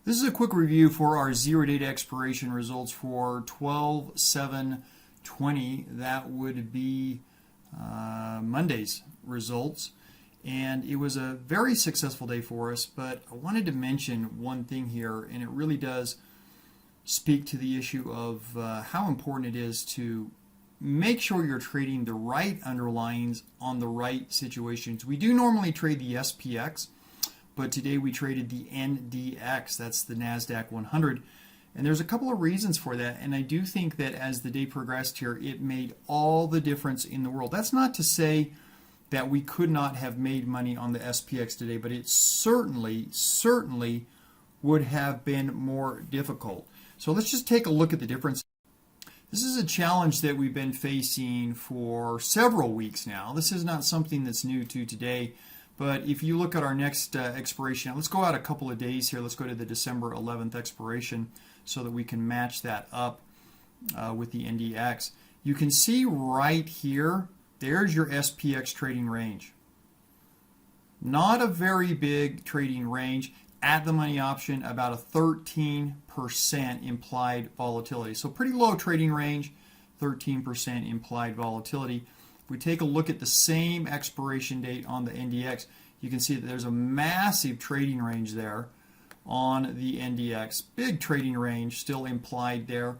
This is a quick review for our zero data expiration results for 12/7/20. That would be Monday's results. And it was a very successful day for us, but I wanted to mention one thing here, and it really does speak to the issue of how important it is to make sure you're trading the right underlyings on the right situations. We do normally trade the SPX, but today we traded the NDX, that's the NASDAQ 100. And there's a couple of reasons for that, and I do think that as the day progressed here, it made all the difference in the world. That's not to say that we could not have made money on the SPX today, but it certainly would have been more difficult. So let's just take a look at the difference. This is a challenge that we've been facing for several weeks now. This is not something that's new to today, but if you look at our next expiration, let's go out a couple of days here. Let's go to the December 11th expiration so that we can match that up with the NDX. You can see right here, there's your SPX trading range. Not a very big trading range. At the money option, about a 13% implied volatility. So pretty low trading range, 13% implied volatility. If we take a look at the same expiration date on the NDX, you can see that there's a massive trading range there on the NDX. Big trading range still implied there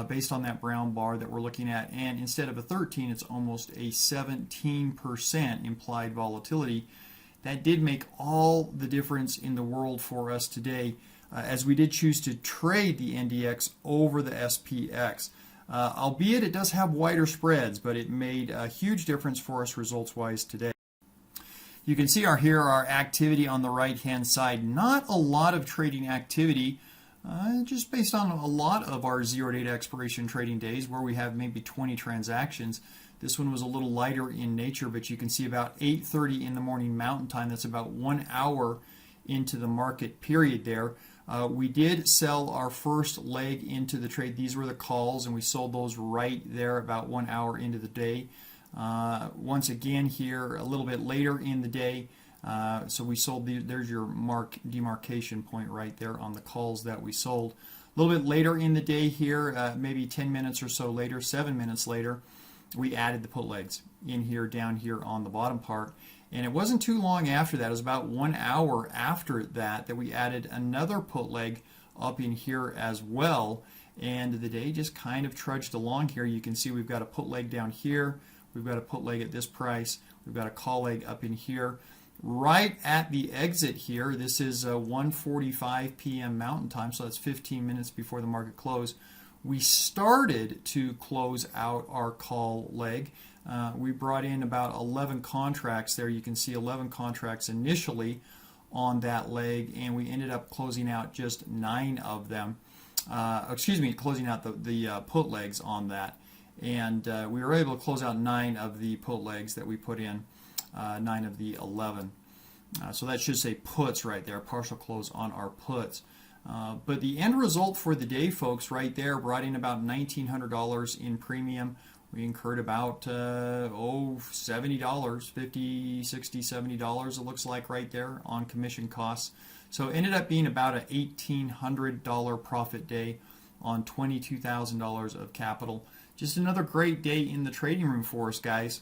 based on that brown bar that we're looking at. And instead of a 13, it's almost a 17% implied volatility. That did make all the difference in the world for us today, as we did choose to trade the NDX over the SPX. Albeit it does have wider spreads, but it made a huge difference for us results-wise today. You can see here our activity on the right-hand side. Not a lot of trading activity, just based on a lot of our zero data expiration trading days where we have maybe 20 transactions. This one was a little lighter in nature, but you can see about 8:30 in the morning Mountain Time. That's about 1 hour into the market period there. We did sell our first leg into the trade. These were the calls, and we sold those right there about 1 hour into the day. Once again here, a little bit later in the day, so we sold, there's your demarcation point right there on the calls that we sold. A little bit later in the day here, maybe 10 minutes or so later, 7 minutes later, we added the put legs in here, down here on the bottom part. And it wasn't too long after that, it was about 1 hour after that, that we added another put leg up in here as well. And the day just kind of trudged along here. You can see we've got a put leg down here, we've got a put leg at this price, we've got a call leg up in here. Right at the exit here, this is 1:45 p.m. Mountain Time, so that's 15 minutes before the market closed. We started to close out our call leg. We brought in about 11 contracts there. You can see 11 contracts initially on that leg, and we ended up closing out just 9 of them. Closing out the put legs on that. And we were able to close out 9 of the put legs that we put in, 9 of the 11. So that should say puts right there, partial close on our puts. But the end result for the day, folks, right there, brought in about $1,900 in premium. We incurred about $70, $50, $60, $70 it looks like right there on commission costs. So it ended up being about an $1,800 profit day on $22,000 of capital. Just another great day in the trading room for us, guys.